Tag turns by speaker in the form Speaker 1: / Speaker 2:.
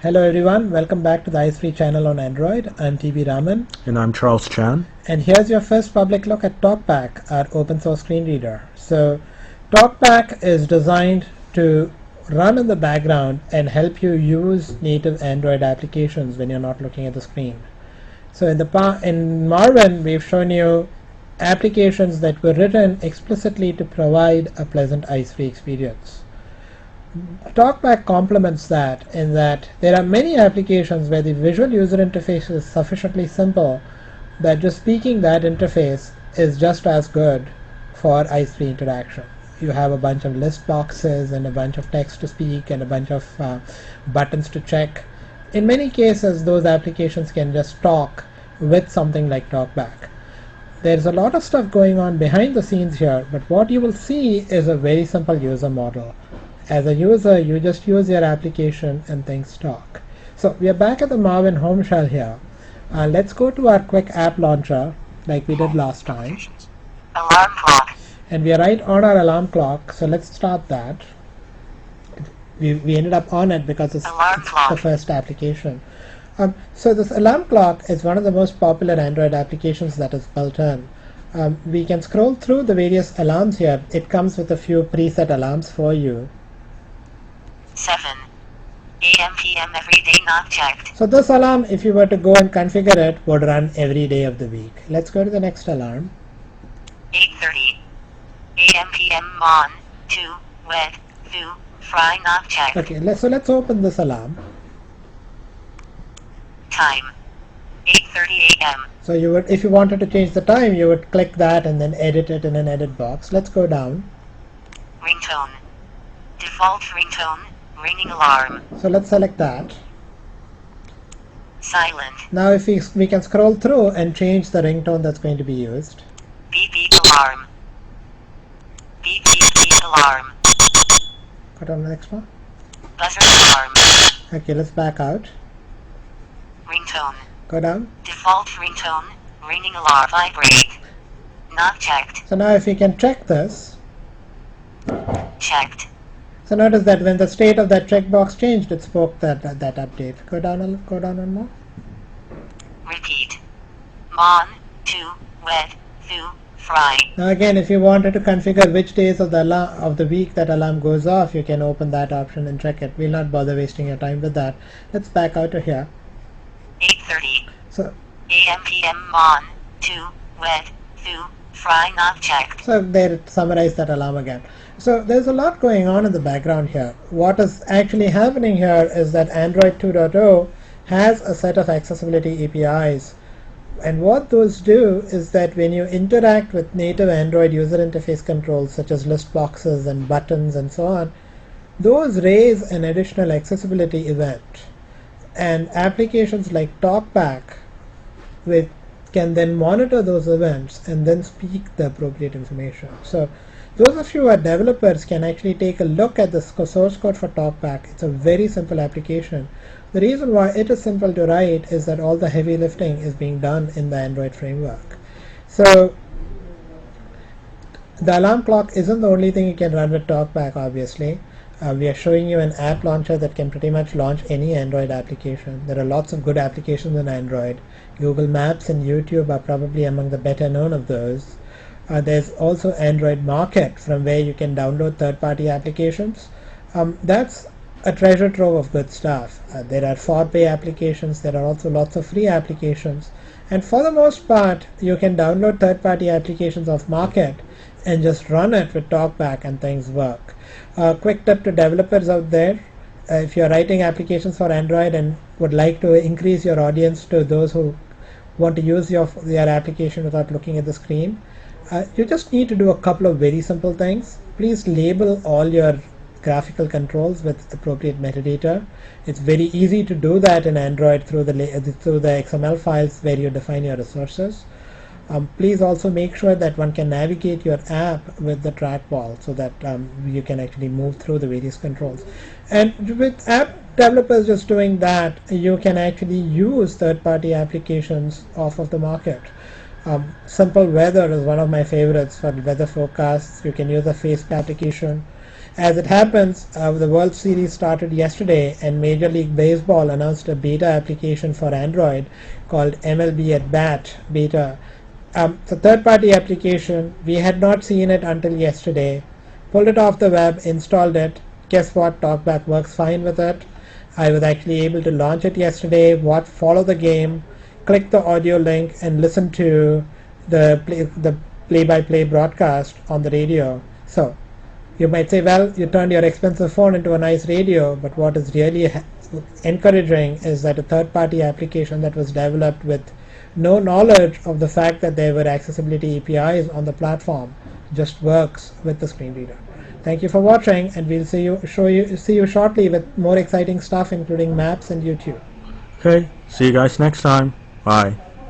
Speaker 1: Hello everyone, welcome back to the Ice Free channel on Android. I'm TB Raman.
Speaker 2: And I'm Charles Chan.
Speaker 1: And here's your first public look at TalkBack, our open source screen reader. So TalkBack is designed to run in the background and help you use native Android applications when you're not looking at the screen. So in Marvin, we've shown you applications that were written explicitly to provide a pleasant ice-free experience. TalkBack complements that in that there are many applications where the visual user interface is sufficiently simple that just speaking that interface is just as good for ice-free interaction. You have a bunch of list boxes and a bunch of text to speak and a bunch of buttons to check. In many cases, those applications can just talk with something like TalkBack. There's a lot of stuff going on behind the scenes here, but what you will see is a very simple user model. As a user, you just use your application and things talk. So we are back at the Marvin home shell here. Let's go to our quick app launcher like we did last time.
Speaker 3: Alarm clock.
Speaker 1: And we are right on our alarm clock, so let's start that. We ended up on it because it's the first application. So this alarm clock is one of the most popular Android applications that is built in. We can scroll through the various alarms here. It comes with a few preset alarms for you.
Speaker 3: 7 a.m. p.m. every day not checked.
Speaker 1: So this alarm, if you were to go and configure it, would run every day of the week. Let's go to the next alarm.
Speaker 3: 8:30 a.m. p.m. on, to, wet, to, fry not checked.
Speaker 1: Okay, let's open this alarm.
Speaker 3: Time 8:30 a.m.
Speaker 1: So you would, if you wanted to change the time, you would click that and then edit it in an edit box. Let's go down.
Speaker 3: Ringtone. Default ringtone, ringing alarm.
Speaker 1: So let's select that.
Speaker 3: Silent.
Speaker 1: Now if we can scroll through and change the ringtone that's going to be used.
Speaker 3: Beep beep alarm. Beep beep beep alarm.
Speaker 1: Go down to the next one.
Speaker 3: Buzzer alarm.
Speaker 1: Okay, let's back out.
Speaker 3: Ringtone.
Speaker 1: Go down.
Speaker 3: Default ringtone, ringing alarm. Vibrate. Not checked.
Speaker 1: So now if we can check this.
Speaker 3: Checked.
Speaker 1: So notice that when the state of that checkbox changed, it spoke that update. Go down one more.
Speaker 3: Repeat. On, to, wet, to, fry.
Speaker 1: Now again, if you wanted to configure which days of the week that alarm goes off, you can open that option and check it. We'll not bother wasting your time with that. Let's back out of here.
Speaker 3: 8:30
Speaker 1: So
Speaker 3: a.m. p.m. on, to, wet, to, fry not checked.
Speaker 1: So there, summarize that alarm again. So there's a lot going on in the background here. What is actually happening here is that Android 2.0 has a set of accessibility APIs. And what those do is that when you interact with native Android user interface controls such as list boxes and buttons and so on, those raise an additional accessibility event. And applications like TalkBack can then monitor those events and then speak the appropriate information. So those of you who are developers can actually take a look at the source code for TalkBack. It's a very simple application. The reason why it is simple to write is that all the heavy lifting is being done in the Android framework. So the alarm clock isn't the only thing you can run with TalkBack, obviously. We are showing you an app launcher that can pretty much launch any Android application. There are lots of good applications in Android. Google Maps and YouTube are probably among the better known of those. There's also Android Market, from where you can download third-party applications. That's a treasure trove of good stuff. There are for-pay applications. There are also lots of free applications. And for the most part, you can download third-party applications of Market and just run it with TalkBack and things work. Quick tip to developers out there. If you're writing applications for Android and would like to increase your audience to those who want to use your application without looking at the screen, you just need to do a couple of very simple things. Please label all your graphical controls with appropriate metadata. It's very easy to do that in Android through the XML files where you define your resources. Please also make sure that one can navigate your app with the trackball so that you can actually move through the various controls. And with app developers just doing that, you can actually use third-party applications off of the market. Simple Weather is one of my favorites for weather forecasts. You can use a Facebook application. As it happens, the World Series started yesterday, and Major League Baseball announced a beta application for Android called MLB at Bat Beta. It's a third-party application. We had not seen it until yesterday. Pulled it off the web, installed it. Guess what? TalkBack works fine with it. I was actually able to launch it yesterday, follow the game, click the audio link, and listen to the play-by-play broadcast on the radio. So you might say, well, you turned your expensive phone into a nice radio, but what is really encouraging is that a third-party application that was developed with no knowledge of the fact that there were accessibility APIs on the platform just works with the screen reader. Thank you for watching, and we'll see you shortly with more exciting stuff, including maps and YouTube.
Speaker 2: Okay, see you guys next time. Bye.